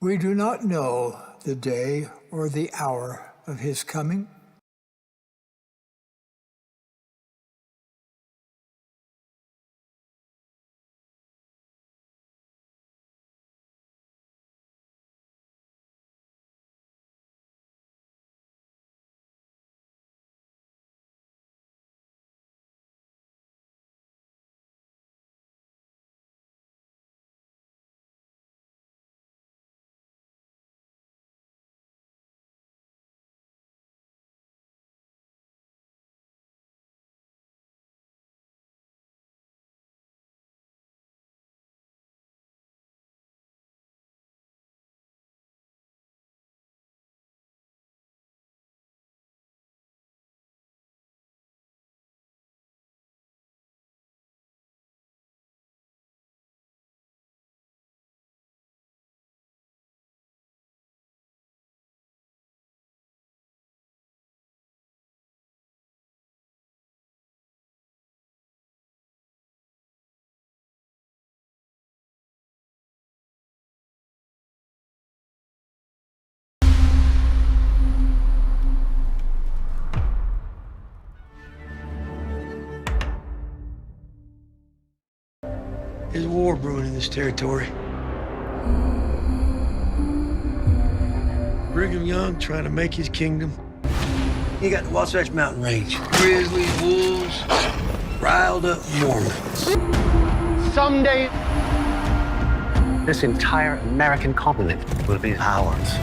We do not know the day or the hour of his coming. There's a war brewing in this territory. Brigham Young trying to make his kingdom. You got the Wasatch Mountain Range. Grizzlies, wolves, riled up Mormons. Someday, this entire American continent will be ours.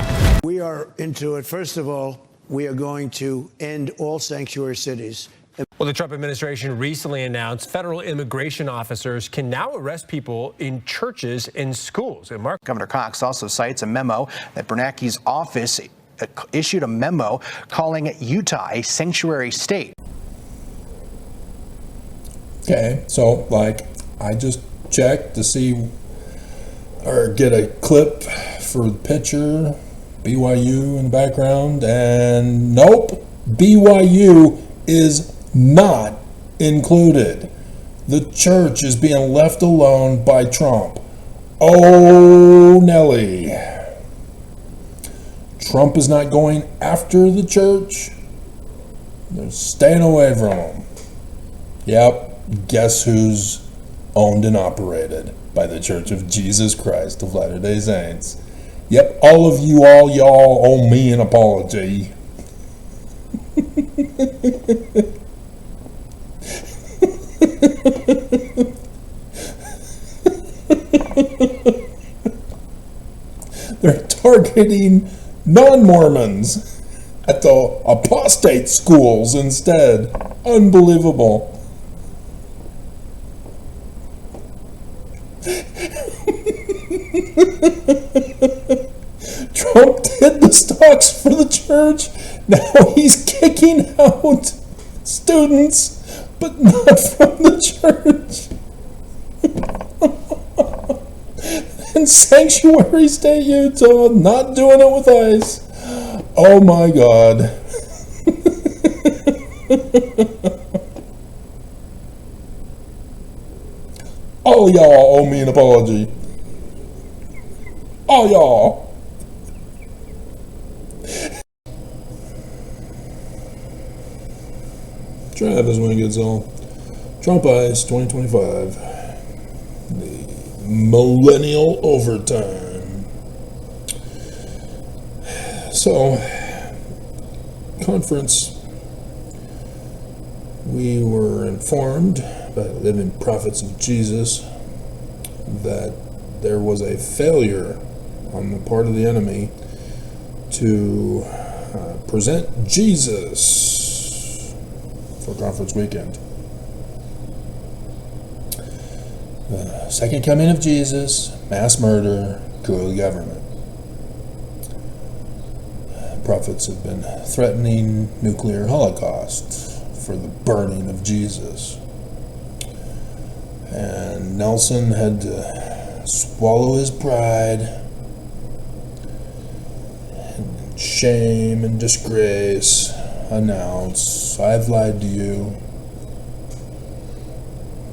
We are into it. First of all, we are going to end all sanctuary cities. Well, the Trump administration recently announced federal immigration officers can now arrest people in churches and schools. And Governor Cox also cites a memo that Bernanke's office issued a memo calling Utah a sanctuary state. Okay, so I just checked to see or get a clip for the picture, BYU in the background, and nope, BYU is not included. The church is being left alone by Trump. Oh, Nelly. Trump is not going after the church. They're staying away from them. Yep, guess who's owned and operated by the Church of Jesus Christ of Latter-day Saints? Yep, all of you, y'all owe me an apology. They're targeting non-Mormons at the apostate schools instead. Unbelievable. Trump did the stocks for the church. Now he's kicking out students, but not from the church. And Sanctuary State, Utah, not doing it with ICE. Oh my God. All y'all owe me an apology. All y'all. Travis Wingetzel, Trump ICE 2025, the Millennial overtime. So, conference, we were informed by living prophets of Jesus that there was a failure on the part of the enemy to present Jesus for conference weekend. Second coming of Jesus, mass murder, coup of the government. Prophets have been threatening nuclear holocaust for the burning of Jesus. And Nelson had to swallow his pride and shame and disgrace, announce, I've lied to you.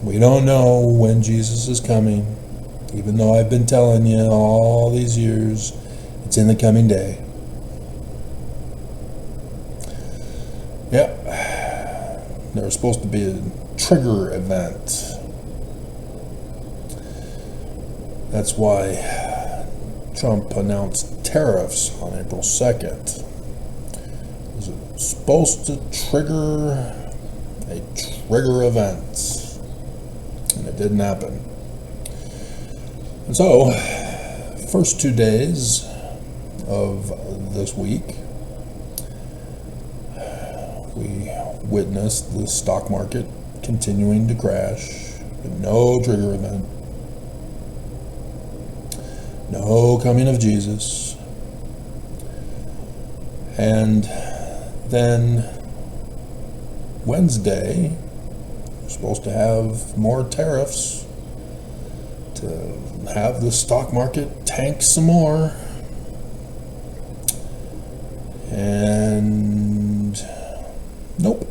We don't know when Jesus is coming, even though I've been telling you all these years It's in the coming day. Yep. There was supposed to be a trigger event. That's why Trump announced tariffs on April 2nd. Is it supposed to trigger a trigger event? And it didn't happen. And so, first 2 days of this week, we witnessed the stock market continuing to crash, but no trigger event. No coming of Jesus. And then Wednesday, we're supposed to have more tariffs to have the stock market tank some more. And nope.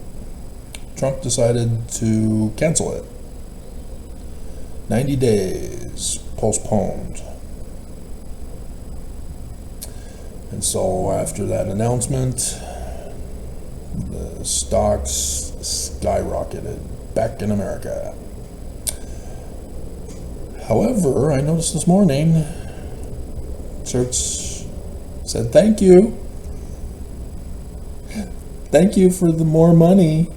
Trump decided to cancel it. 90 days postponed. And so after that announcement, the stocks skyrocketed back in America. However, I noticed this morning, church said, thank you. Thank you for the more money.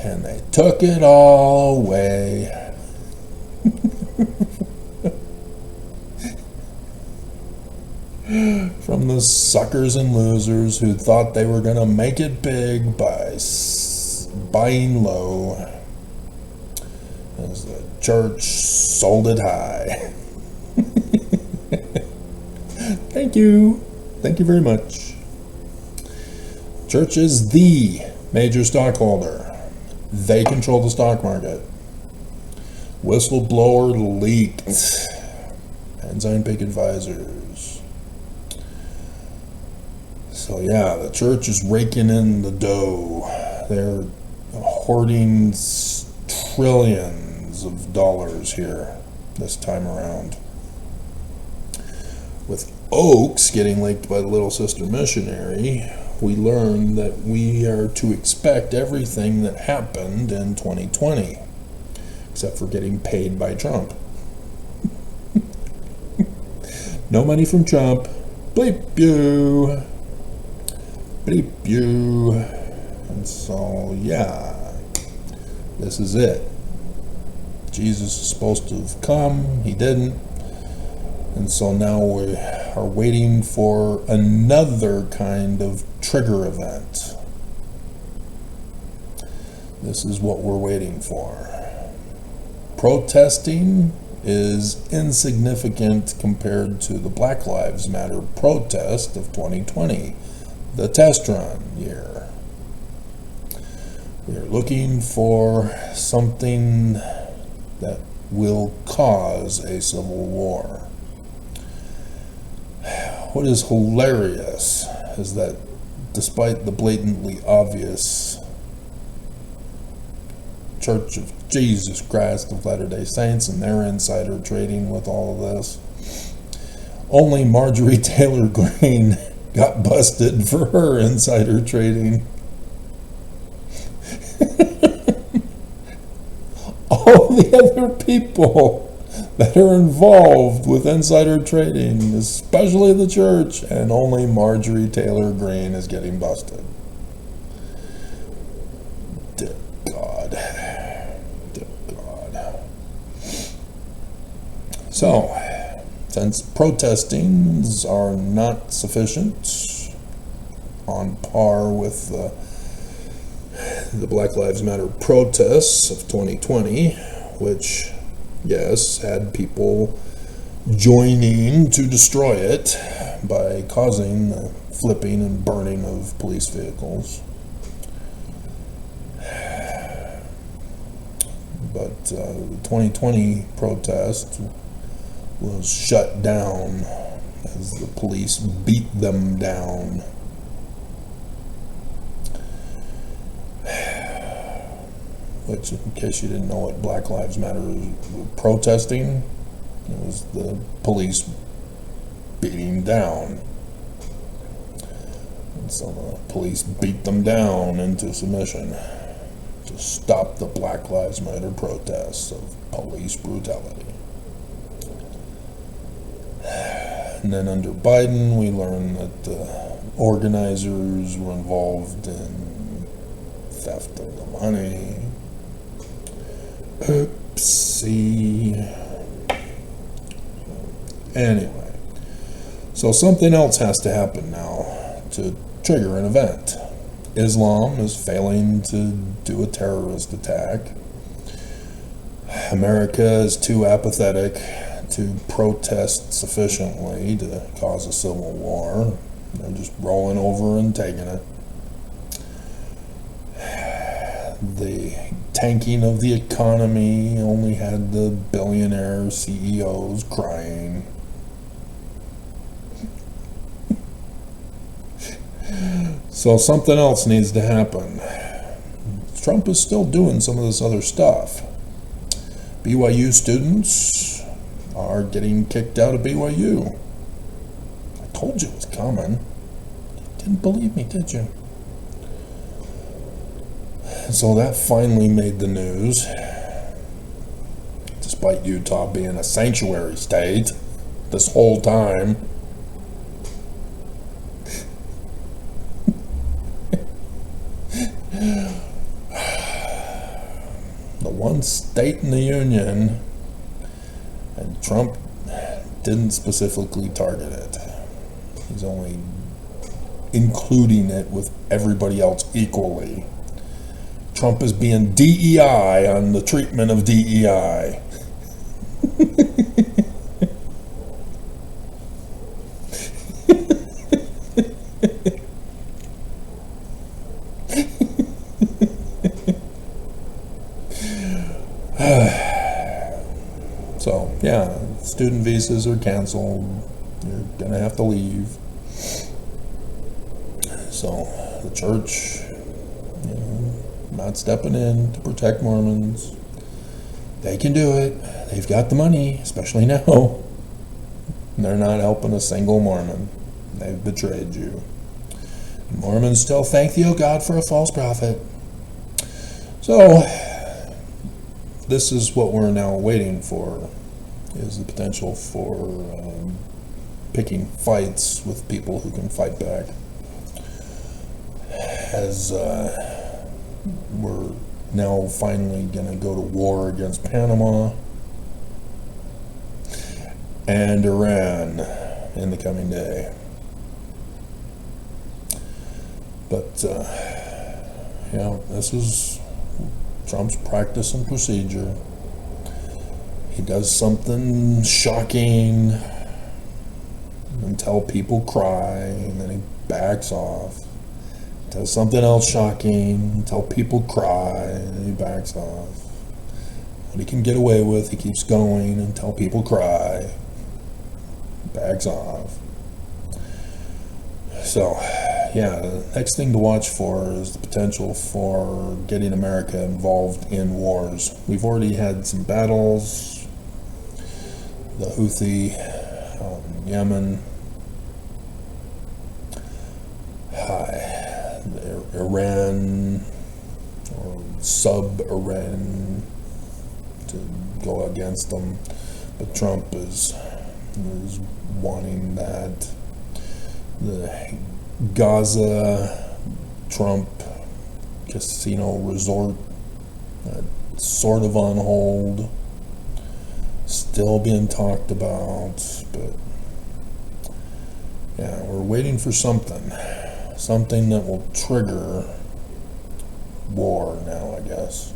And they took it all away. From the suckers and losers who thought they were going to make it big by buying low, as the church sold it high. Thank you. Thank you very much. Church is the major stockholder. They control the stock market. Whistleblower leaked. Ensign Peak Advisors. So yeah, the church is raking in the dough. They're hoarding trillions of dollars here this time around. With Oaks getting leaked by the Little Sister Missionary, we learned that we are to expect everything that happened in 2020, except for getting paid by Trump. No money from Trump. Bleep you. Bleep you. And so, yeah, this is it. Jesus is supposed to have come. He didn't. And so now we are waiting for another kind of trigger event. This is what we're waiting for. Protesting is insignificant compared to the Black Lives Matter protest of 2020, the test run year. We are looking for something that will cause a civil war. What is hilarious is that despite the blatantly obvious Church of Jesus Christ of Latter-day Saints and their insider trading with all of this, only Marjorie Taylor Greene got busted for her insider trading. All the other people that are involved with insider trading, especially the church, and only Marjorie Taylor Greene is getting busted. Dear God. Dear God. So, since protestings are not sufficient, on par with the Black Lives Matter protests of 2020, which, yes, had people joining to destroy it by causing the flipping and burning of police vehicles. But the 2020 protest was shut down as the police beat them down. Which, in case you didn't know what Black Lives Matter was protesting, it was the police beating down. And so the police beat them down into submission to stop the Black Lives Matter protests of police brutality. And then under Biden, we learned that the organizers were involved in theft of the money. Oopsie. Anyway, so something else has to happen now to trigger an event. Islam is failing to do a terrorist attack. America is too apathetic to protest sufficiently to cause a civil war. They're just rolling over and taking it. The tanking of the economy only had the billionaire CEOs crying. So something else needs to happen. Trump is still doing some of this other stuff. BYU students are getting kicked out of BYU. I told you it was coming. You didn't believe me, did you? So that finally made the news. Despite Utah being a sanctuary state this whole time. The one state in the union, and Trump didn't specifically target it. He's only including it with everybody else equally. Trump is being DEI on the treatment of DEI. So, yeah, student visas are canceled. You're going to have to leave. So, the church, not stepping in to protect Mormons. They can do it. They've got the money, especially now. They're not helping a single Mormon. They've betrayed you. Mormons still thank thee, O God, for a false prophet. So, this is what we're now waiting for, is the potential for picking fights with people who can fight back. As we're now finally going to go to war against Panama and Iran in the coming day. But, this is Trump's practice and procedure. He does something shocking until people cry, and then he backs off. Does something else shocking until people cry, and then he backs off. What he can get away with, he keeps going until people cry, backs off. So, the next thing to watch for is the potential for getting America involved in wars. We've already had some battles. The Houthi, Yemen, Iran, or sub-Iran, to go against them. But Trump is wanting that. The Gaza Trump casino resort, sort of on hold, still being talked about, but we're waiting for something that will trigger war now, I guess.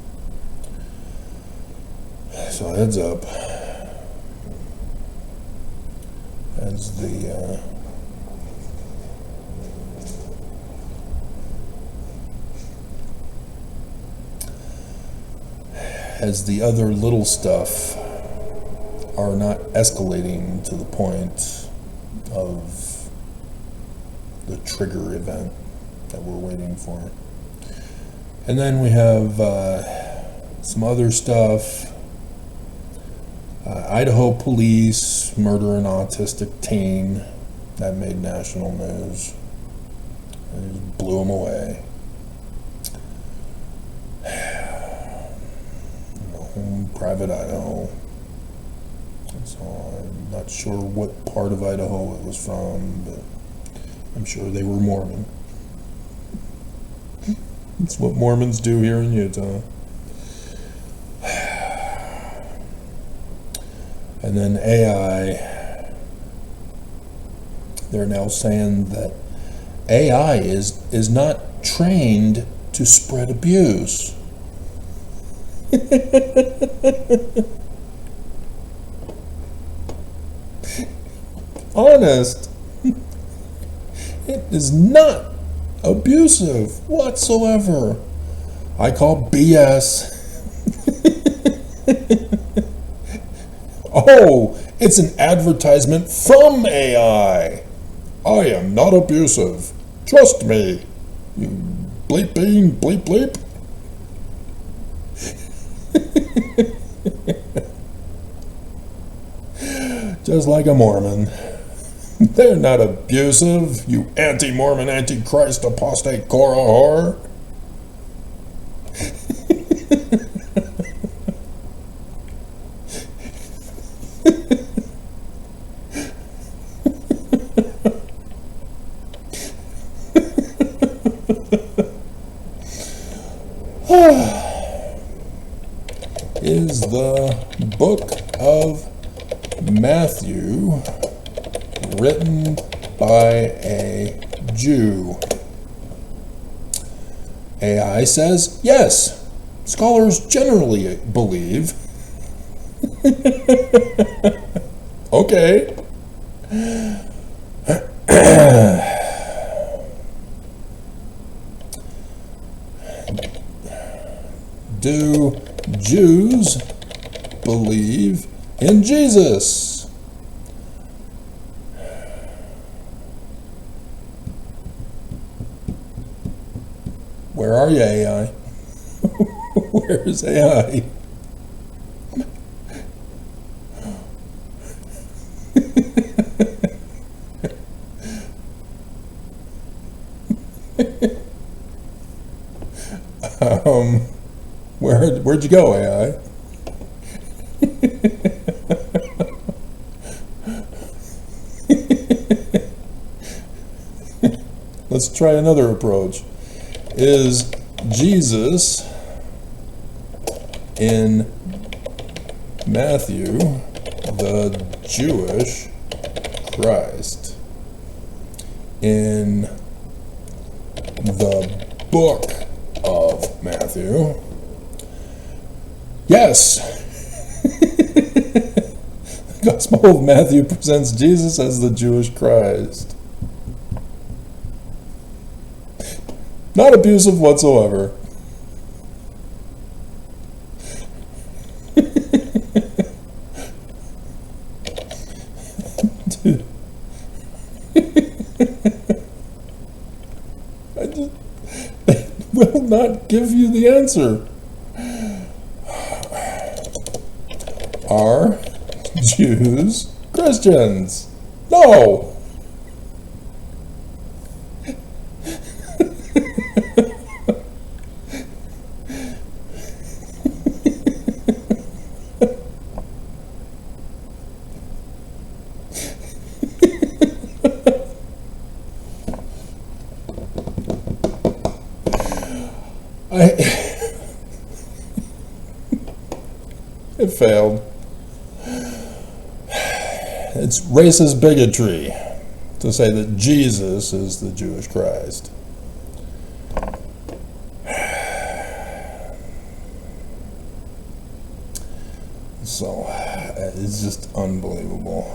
So heads up, as the other little stuff are not escalating to the point of the trigger event that we're waiting for. And then we have some other stuff Idaho police murder an autistic teen. That made national news. It blew him away. Home, private Idaho. So I'm not sure what part of Idaho it was from, but I'm sure they were Mormon. That's what Mormons do here in Utah. And then AI, they're now saying that AI is not trained to spread abuse. Honest. It is not abusive whatsoever. I call BS. Oh, it's an advertisement from AI. I am not abusive. Trust me. You bleep bean, bleep bleep. Just like a Mormon. They're not abusive, you anti-Mormon, anti-Christ, apostate, Korah whore. Is the book of Matthew written by a Jew? AI says yes. Scholars generally believe. Okay. Do Jews believe in Jesus? Where are you, AI? Where's AI? Where'd you go, AI? Let's try another approach. Is Jesus in Matthew the Jewish Christ? In the book of Matthew? Yes. The Gospel of Matthew presents Jesus as the Jewish Christ. Not abusive whatsoever. Dude. They will not give you the answer. Are Jews Christians? No. It failed. It's racist bigotry to say that Jesus is the Jewish Christ. So, it's just unbelievable.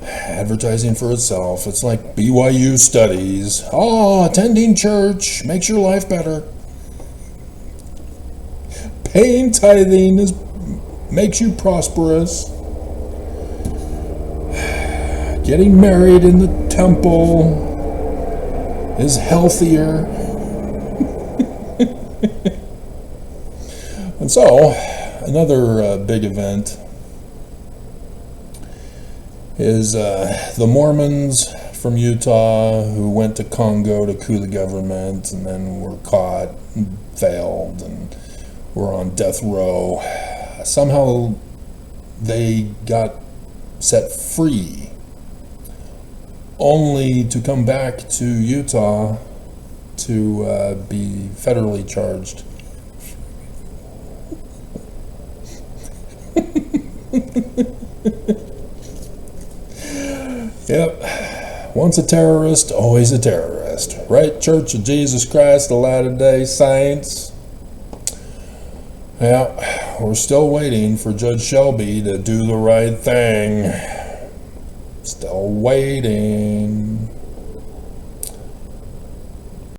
Advertising for itself. It's like BYU studies. Oh, attending church makes your life better. Paying tithing makes you prosperous. Getting married in the temple is healthier. And so, Another big event is the Mormons from Utah who went to Congo to coup the government and then were caught and failed and were on death row. Somehow they got set free, only to come back to Utah to be federally charged. Yep. Once a terrorist, always a terrorist. Right, Church of Jesus Christ of Latter-day Saints? Yeah, we're still waiting for Judge Shelby to do the right thing. Still waiting.